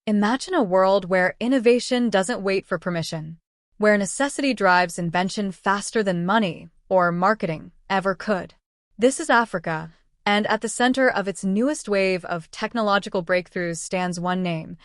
Imagine a world where innovation doesn't wait for permission, where necessity drives invention faster than money or marketing ever could. This is Africa, and at the center of its newest wave of technological breakthroughs stands one name,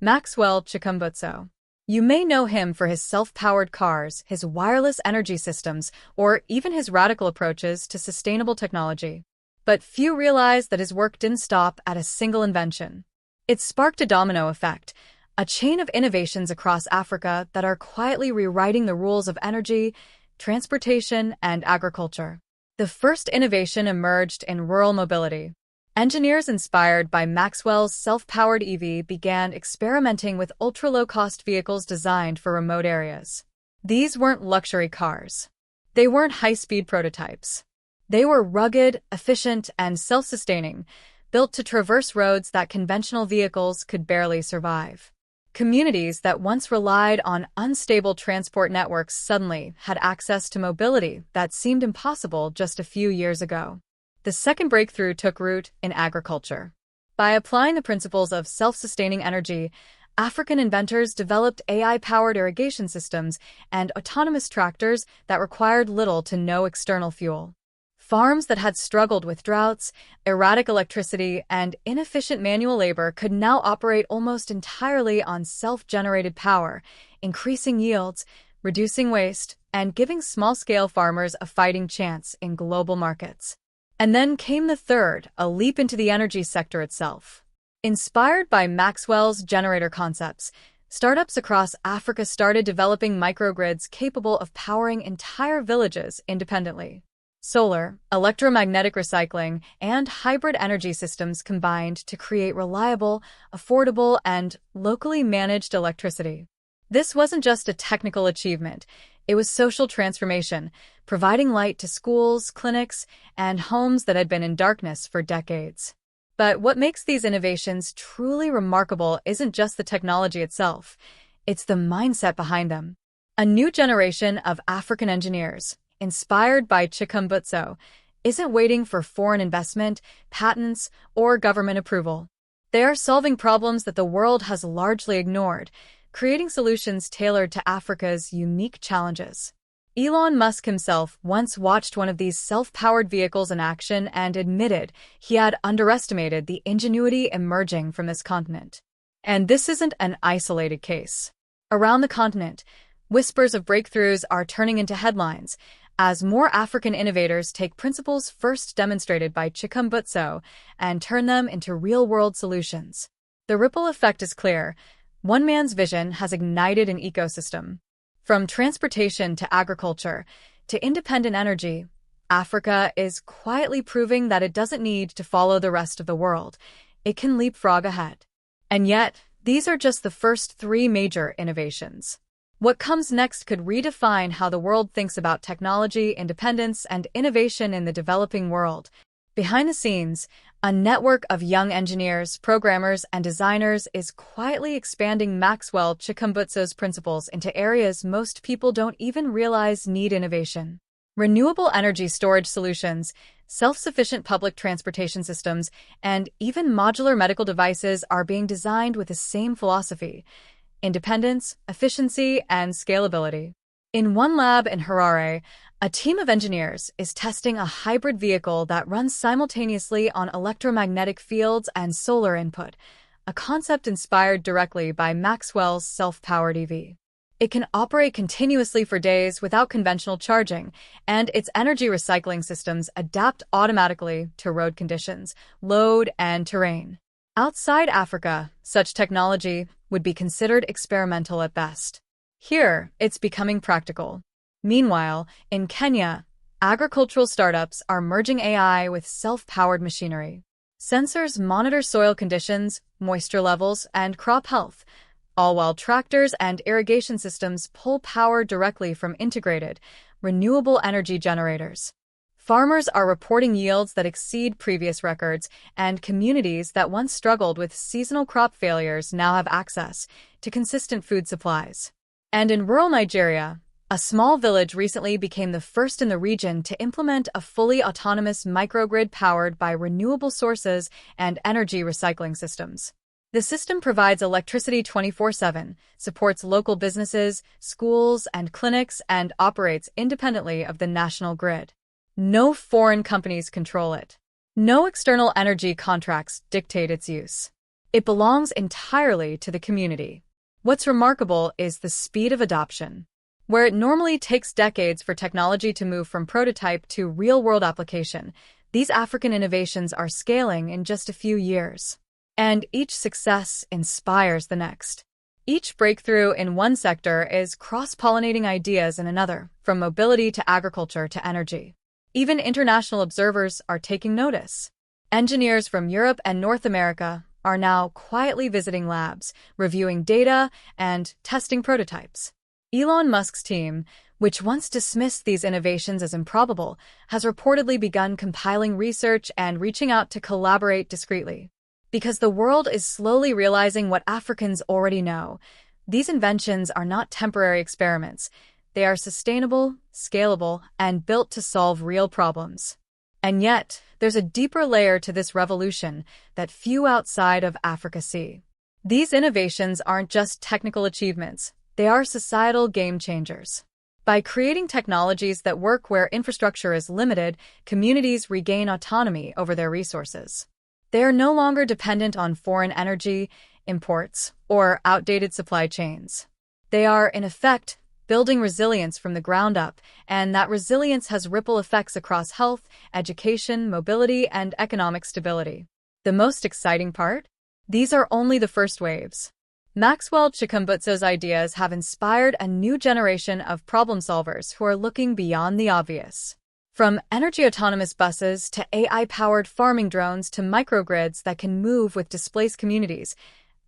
Maxwell Chikumbutso. You may know him for his self-powered cars, his wireless energy systems, or even his radical approaches to sustainable technology. But few realize that his work didn't stop at a single invention. It sparked a domino effect, a chain of innovations across Africa that are quietly rewriting the rules of energy, transportation, and agriculture. The first innovation emerged in rural mobility. Engineers inspired by Maxwell's self-powered EV began experimenting with ultra-low-cost vehicles designed for remote areas. These weren't luxury cars. They weren't high-speed prototypes. They were rugged, efficient, and self-sustaining, built to traverse roads that conventional vehicles could barely survive. Communities that once relied on unstable transport networks suddenly had access to mobility that seemed impossible just a few years ago. The second breakthrough took root in agriculture. By applying the principles of self-sustaining energy, African inventors developed AI-powered irrigation systems and autonomous tractors that required little to no external fuel. Farms that had struggled with droughts, erratic electricity, and inefficient manual labor could now operate almost entirely on self-generated power, increasing yields, reducing waste, and giving small-scale farmers a fighting chance in global markets. And then came the third, a leap into the energy sector itself. Inspired by Maxwell's generator concepts, startups across Africa started developing microgrids capable of powering entire villages independently. Solar, electromagnetic recycling, and hybrid energy systems combined to create reliable, affordable, and locally managed electricity. This wasn't just a technical achievement, it was social transformation, providing light to schools, clinics, and homes that had been in darkness for decades. But what makes these innovations truly remarkable isn't just the technology itself, it's the mindset behind them. A new generation of African engineers, inspired by Chikumbutso, isn't waiting for foreign investment, patents, or government approval. They are solving problems that the world has largely ignored, creating solutions tailored to Africa's unique challenges. Elon Musk himself once watched one of these self-powered vehicles in action and admitted he had underestimated the ingenuity emerging from this continent. And this isn't an isolated case. Around the continent, whispers of breakthroughs are turning into headlines, as more African innovators take principles first demonstrated by Chikumbutso and turn them into real-world solutions. The ripple effect is clear. One man's vision has ignited an ecosystem. From transportation to agriculture to independent energy, Africa is quietly proving that it doesn't need to follow the rest of the world. It can leapfrog ahead. And yet, these are just the first three major innovations. What comes next could redefine how the world thinks about technology, independence, and innovation in the developing world. Behind the scenes, a network of young engineers, programmers, and designers is quietly expanding Maxwell Chikumbutso's principles into areas most people don't even realize need innovation. Renewable energy storage solutions, self-sufficient public transportation systems, and even modular medical devices are being designed with the same philosophy: independence, efficiency, and scalability. In one lab in Harare, a team of engineers is testing a hybrid vehicle that runs simultaneously on electromagnetic fields and solar input, a concept inspired directly by Maxwell's self-powered EV. It can operate continuously for days without conventional charging, and its energy recycling systems adapt automatically to road conditions, load, and terrain. Outside Africa, such technology would be considered experimental at best. Here, it's becoming practical. Meanwhile, in Kenya, agricultural startups are merging AI with self-powered machinery. Sensors monitor soil conditions, moisture levels, and crop health, all while tractors and irrigation systems pull power directly from integrated, renewable energy generators. Farmers are reporting yields that exceed previous records, and communities that once struggled with seasonal crop failures now have access to consistent food supplies. And in rural Nigeria, a small village recently became the first in the region to implement a fully autonomous microgrid powered by renewable sources and energy recycling systems. The system provides electricity 24/7, supports local businesses, schools, and clinics, and operates independently of the national grid. No foreign companies control it. No external energy contracts dictate its use. It belongs entirely to the community. What's remarkable is the speed of adoption. Where it normally takes decades for technology to move from prototype to real-world application, these African innovations are scaling in just a few years. And each success inspires the next. Each breakthrough in one sector is cross-pollinating ideas in another, from mobility to agriculture to energy. Even international observers are taking notice. Engineers from Europe and North America are now quietly visiting labs, reviewing data, and testing prototypes. Elon Musk's team, which once dismissed these innovations as improbable, has reportedly begun compiling research and reaching out to collaborate discreetly. Because the world is slowly realizing what Africans already know, these inventions are not temporary experiments. They are sustainable, scalable, and built to solve real problems. And yet, there's a deeper layer to this revolution that few outside of Africa see. These innovations aren't just technical achievements, they are societal game changers. By creating technologies that work where infrastructure is limited, communities regain autonomy over their resources. They are no longer dependent on foreign energy, imports, or outdated supply chains. They are, in effect, building resilience from the ground up, and that resilience has ripple effects across health, education, mobility, and economic stability. The most exciting part? These are only the first waves. Maxwell Chikumbutso's ideas have inspired a new generation of problem solvers who are looking beyond the obvious. From energy-autonomous buses to AI-powered farming drones to microgrids that can move with displaced communities,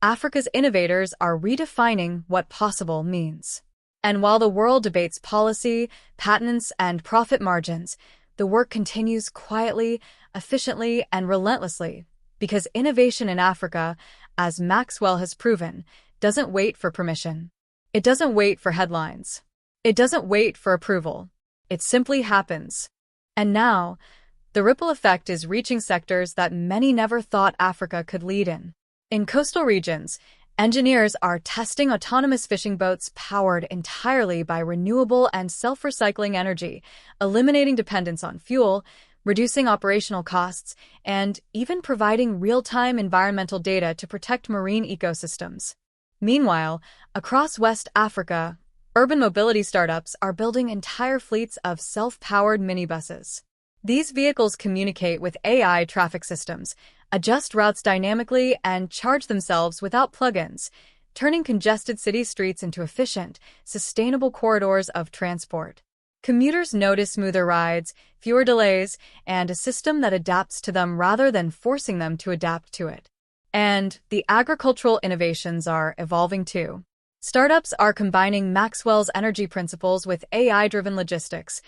Africa's innovators are redefining what possible means. And while the world debates policy, patents, and profit margins, the work continues quietly, efficiently, and relentlessly, because innovation in Africa, as Maxwell has proven, doesn't wait for permission. It doesn't wait for headlines. It doesn't wait for approval. It simply happens. And now, the ripple effect is reaching sectors that many never thought Africa could lead in. In coastal regions, engineers are testing autonomous fishing boats powered entirely by renewable and self-recycling energy, eliminating dependence on fuel, reducing operational costs, and even providing real-time environmental data to protect marine ecosystems. Meanwhile, across West Africa, urban mobility startups are building entire fleets of self-powered minibuses. These vehicles communicate with AI traffic systems, adjust routes dynamically, and charge themselves without plugins, turning congested city streets into efficient, sustainable corridors of transport. Commuters notice smoother rides, fewer delays, and a system that adapts to them rather than forcing them to adapt to it. And the agricultural innovations are evolving too. Startups are combining Maxwell's energy principles with AI-driven logistics,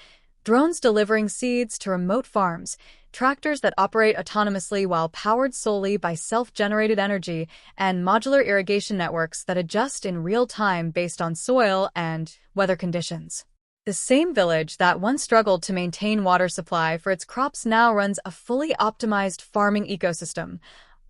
drones delivering seeds to remote farms, tractors that operate autonomously while powered solely by self-generated energy, and modular irrigation networks that adjust in real time based on soil and weather conditions. The same village that once struggled to maintain water supply for its crops now runs a fully optimized farming ecosystem,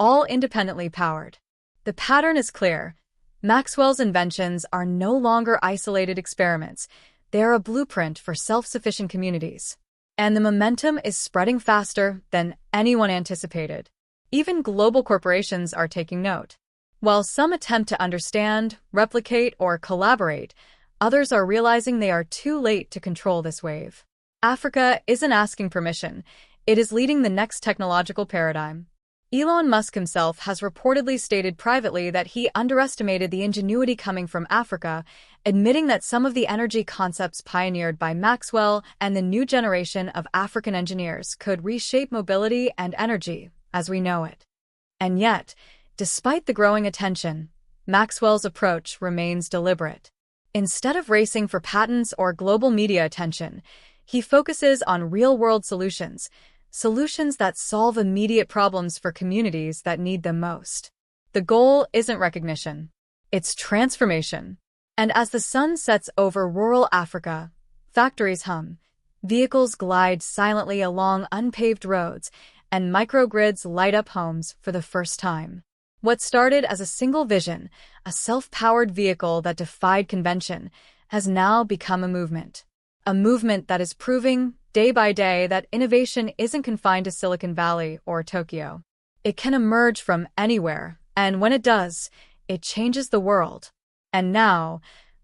all independently powered. The pattern is clear. Maxwell's inventions are no longer isolated experiments. They are a blueprint for self-sufficient communities. And the momentum is spreading faster than anyone anticipated. Even global corporations are taking note. While some attempt to understand, replicate, or collaborate, others are realizing they are too late to control this wave. Africa isn't asking permission. It is leading the next technological paradigm. Elon Musk himself has reportedly stated privately that he underestimated the ingenuity coming from Africa, admitting that some of the energy concepts pioneered by Maxwell and the new generation of African engineers could reshape mobility and energy as we know it. And yet, despite the growing attention, Maxwell's approach remains deliberate. Instead of racing for patents or global media attention, he focuses on real-world solutions that solve immediate problems for communities that need them most. The goal isn't recognition, it's transformation. And as the sun sets over rural Africa, factories hum, vehicles glide silently along unpaved roads, and microgrids light up homes for the first time. What started as a single vision, a self-powered vehicle that defied convention, has now become a movement. A movement that is proving, day by day, that innovation isn't confined to Silicon Valley or Tokyo. It can emerge from anywhere, and when it does, it changes the world. And now,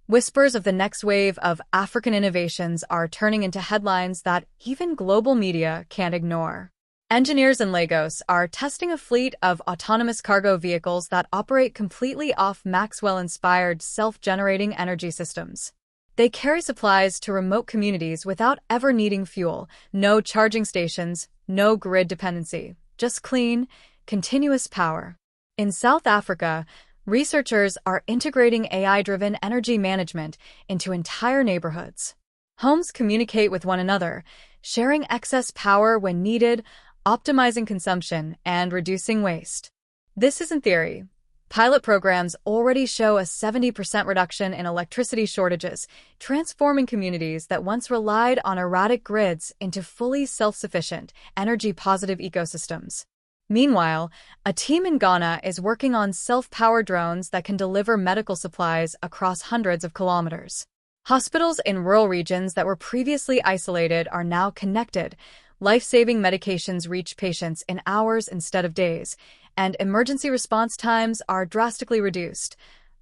whispers of the next wave of African innovations are turning into headlines that even global media can't ignore. Engineers in Lagos are testing a fleet of autonomous cargo vehicles that operate completely off Maxwell-inspired self-generating energy systems. They carry supplies to remote communities without ever needing fuel, no charging stations, no grid dependency, just clean, continuous power. In South Africa, researchers are integrating AI-driven energy management into entire neighborhoods. Homes communicate with one another, sharing excess power when needed, optimizing consumption, and reducing waste. This isn't theory. Pilot programs already show a 70% reduction in electricity shortages, transforming communities that once relied on erratic grids into fully self-sufficient, energy-positive ecosystems. Meanwhile, a team in Ghana is working on self-powered drones that can deliver medical supplies across hundreds of kilometers. Hospitals in rural regions that were previously isolated are now connected. Life-saving medications reach patients in hours instead of days, and emergency response times are drastically reduced,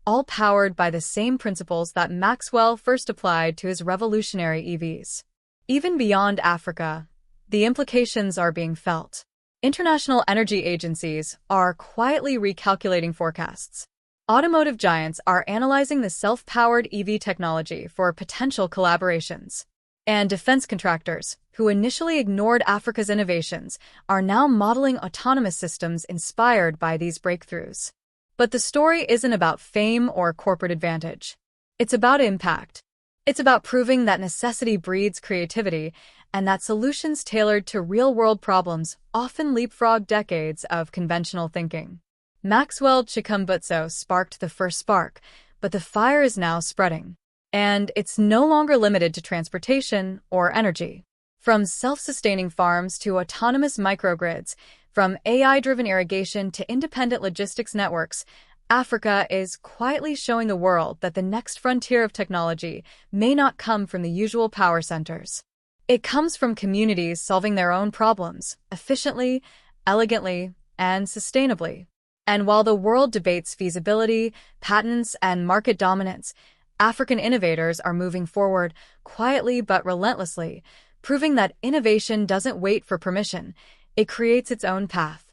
all powered by the same principles that Maxwell first applied to his revolutionary EVs. Even beyond Africa, the implications are being felt. International energy agencies are quietly recalculating forecasts. Automotive giants are analyzing the self-powered EV technology for potential collaborations. And defense contractors, who initially ignored Africa's innovations, are now modeling autonomous systems inspired by these breakthroughs. But the story isn't about fame or corporate advantage. It's about impact. It's about proving that necessity breeds creativity and that solutions tailored to real-world problems often leapfrog decades of conventional thinking. Maxwell Chikumbutso sparked the first spark, but the fire is now spreading. And it's no longer limited to transportation or energy. From self-sustaining farms to autonomous microgrids, from AI-driven irrigation to independent logistics networks, Africa is quietly showing the world that the next frontier of technology may not come from the usual power centers. It comes from communities solving their own problems, efficiently, elegantly, and sustainably. And while the world debates feasibility, patents, and market dominance, African innovators are moving forward quietly but relentlessly, proving that innovation doesn't wait for permission, it creates its own path.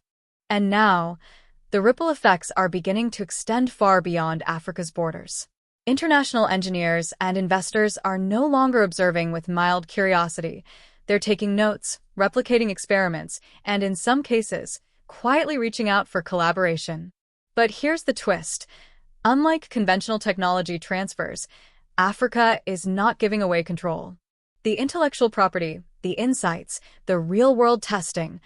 And now, the ripple effects are beginning to extend far beyond Africa's borders. International engineers and investors are no longer observing with mild curiosity. They're taking notes, replicating experiments, and in some cases, quietly reaching out for collaboration. But here's the twist. Unlike conventional technology transfers, Africa is not giving away control. The intellectual property, the insights, the real-world testing,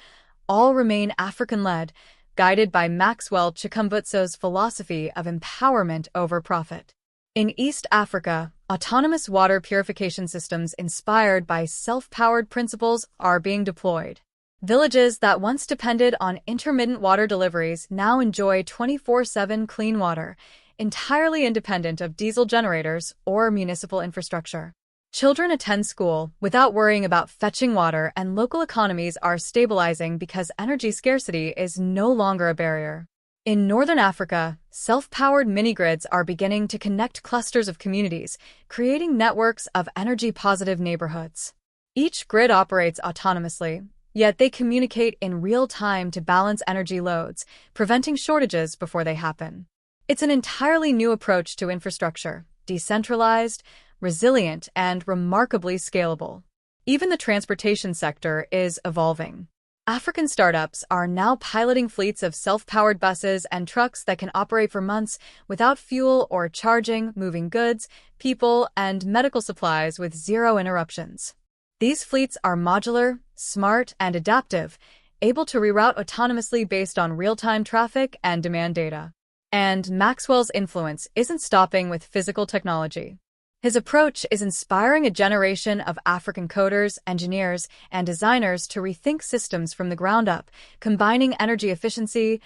all remain African-led, guided by Maxwell Chikumbutso's philosophy of empowerment over profit. In East Africa, autonomous water purification systems inspired by self-powered principles are being deployed. Villages that once depended on intermittent water deliveries now enjoy 24/7 clean water, entirely independent of diesel generators or municipal infrastructure. Children attend school without worrying about fetching water, and local economies are stabilizing because energy scarcity is no longer a barrier. In Northern Africa, self-powered mini-grids are beginning to connect clusters of communities, creating networks of energy-positive neighborhoods. Each grid operates autonomously, yet they communicate in real time to balance energy loads, preventing shortages before they happen. It's an entirely new approach to infrastructure, decentralized, resilient, and remarkably scalable. Even the transportation sector is evolving. African startups are now piloting fleets of self-powered buses and trucks that can operate for months without fuel or charging, moving goods, people, and medical supplies with zero interruptions. These fleets are modular, smart, and adaptive, able to reroute autonomously based on real-time traffic and demand data. And Maxwell's influence isn't stopping with physical technology. His approach is inspiring a generation of African coders, engineers, and designers to rethink systems from the ground up, combining energy efficiency,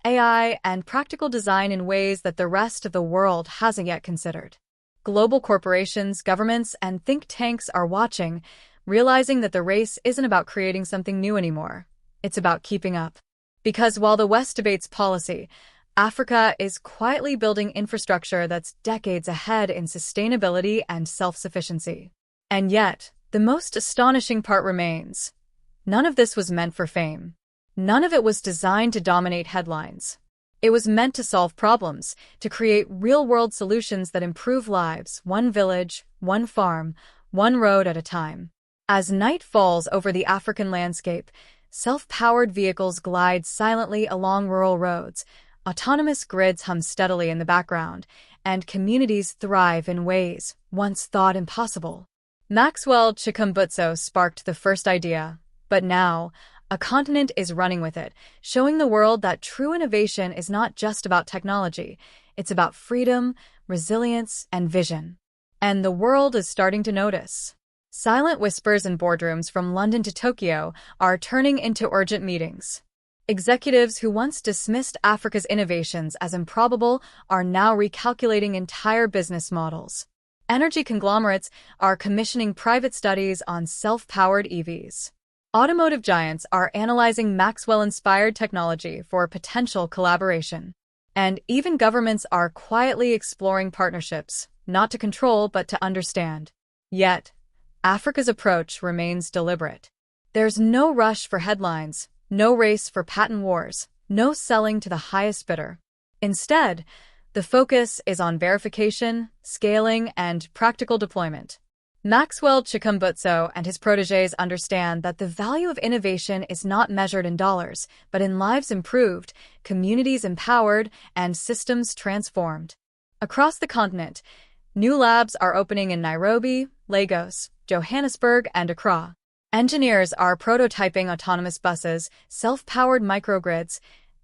AI, and practical design in ways that the rest of the world hasn't yet considered. Global corporations, governments, and think tanks are watching, realizing that the race isn't about creating something new anymore. It's about keeping up. Because while the West debates policy, Africa is quietly building infrastructure that's decades ahead in sustainability and self-sufficiency. And yet, the most astonishing part remains. None of this was meant for fame. None of it was designed to dominate headlines. It was meant to solve problems, to create real-world solutions that improve lives, one village, one farm, one road at a time. As night falls over the African landscape, self-powered vehicles glide silently along rural roads, autonomous grids hum steadily in the background, and communities thrive in ways once thought impossible. Maxwell Chikumbutso sparked the first idea, but now, a continent is running with it, showing the world that true innovation is not just about technology, it's about freedom, resilience, and vision. And the world is starting to notice. Silent whispers in boardrooms from London to Tokyo are turning into urgent meetings. Executives who once dismissed Africa's innovations as improbable are now recalculating entire business models. Energy conglomerates are commissioning private studies on self-powered EVs. Automotive giants are analyzing Maxwell-inspired technology for potential collaboration. And even governments are quietly exploring partnerships, not to control but to understand. Yet, Africa's approach remains deliberate. There's no rush for headlines, no race for patent wars, no selling to the highest bidder. Instead, the focus is on verification, scaling, and practical deployment. Maxwell Chikumbutso and his protégés understand that the value of innovation is not measured in dollars, but in lives improved, communities empowered, and systems transformed. Across the continent, new labs are opening in Nairobi, Lagos, Johannesburg, and Accra. Engineers are prototyping autonomous buses, self-powered microgrids,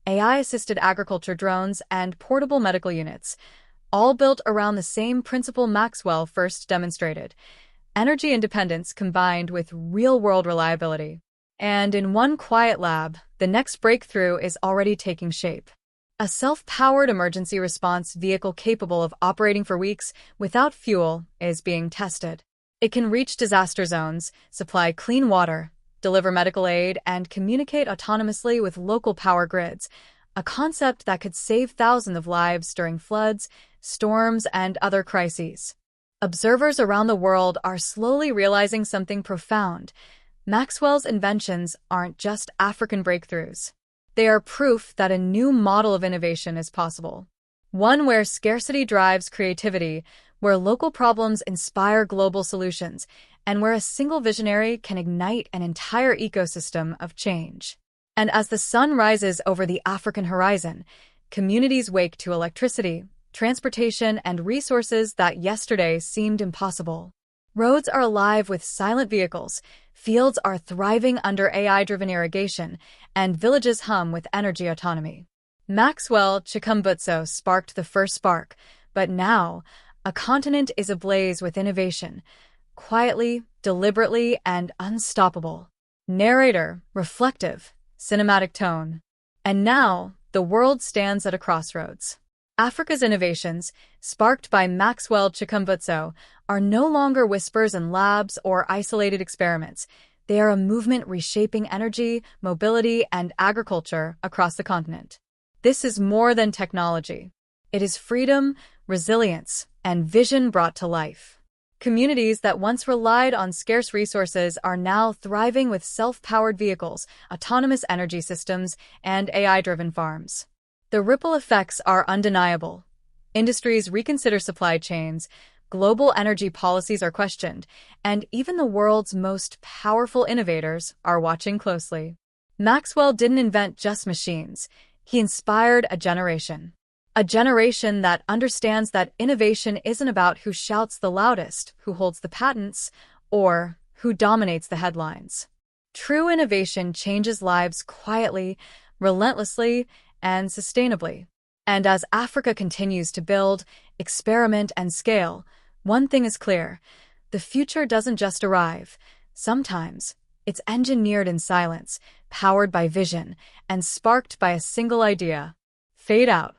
AI-assisted agriculture drones, and portable medical units, all built around the same principle Maxwell first demonstrated: energy independence combined with real-world reliability. And in one quiet lab, the next breakthrough is already taking shape. A self-powered emergency response vehicle capable of operating for weeks without fuel is being tested. It can reach disaster zones, supply clean water, deliver medical aid, and communicate autonomously with local power grids, a concept that could save thousands of lives during floods, storms, and other crises. Observers around the world are slowly realizing something profound. Maxwell's inventions aren't just African breakthroughs. They are proof that a new model of innovation is possible. One where scarcity drives creativity, where local problems inspire global solutions, and where a single visionary can ignite an entire ecosystem of change. And as the sun rises over the African horizon, communities wake to electricity, transportation, and resources that yesterday seemed impossible. Roads are alive with silent vehicles, fields are thriving under AI-driven irrigation, and villages hum with energy autonomy. Maxwell Chikumbutso sparked the first spark, but now, a continent is ablaze with innovation, quietly, deliberately, and unstoppable. Narrator, reflective, cinematic tone. And now, the world stands at a crossroads. Africa's innovations, sparked by Maxwell Chikumbutso, are no longer whispers in labs or isolated experiments. They are a movement reshaping energy, mobility, and agriculture across the continent. This is more than technology. It is freedom, resilience, and vision brought to life. Communities that once relied on scarce resources are now thriving with self-powered vehicles, autonomous energy systems, and AI-driven farms. The ripple effects are undeniable. Industries reconsider supply chains, global energy policies are questioned, and even the world's most powerful innovators are watching closely. Maxwell didn't invent just machines. He inspired a generation. A generation that understands that innovation isn't about who shouts the loudest, who holds the patents, or who dominates the headlines. True innovation changes lives quietly, relentlessly, and sustainably. And as Africa continues to build, experiment, and scale, one thing is clear: the future doesn't just arrive. Sometimes, it's engineered in silence, powered by vision, and sparked by a single idea. fade out.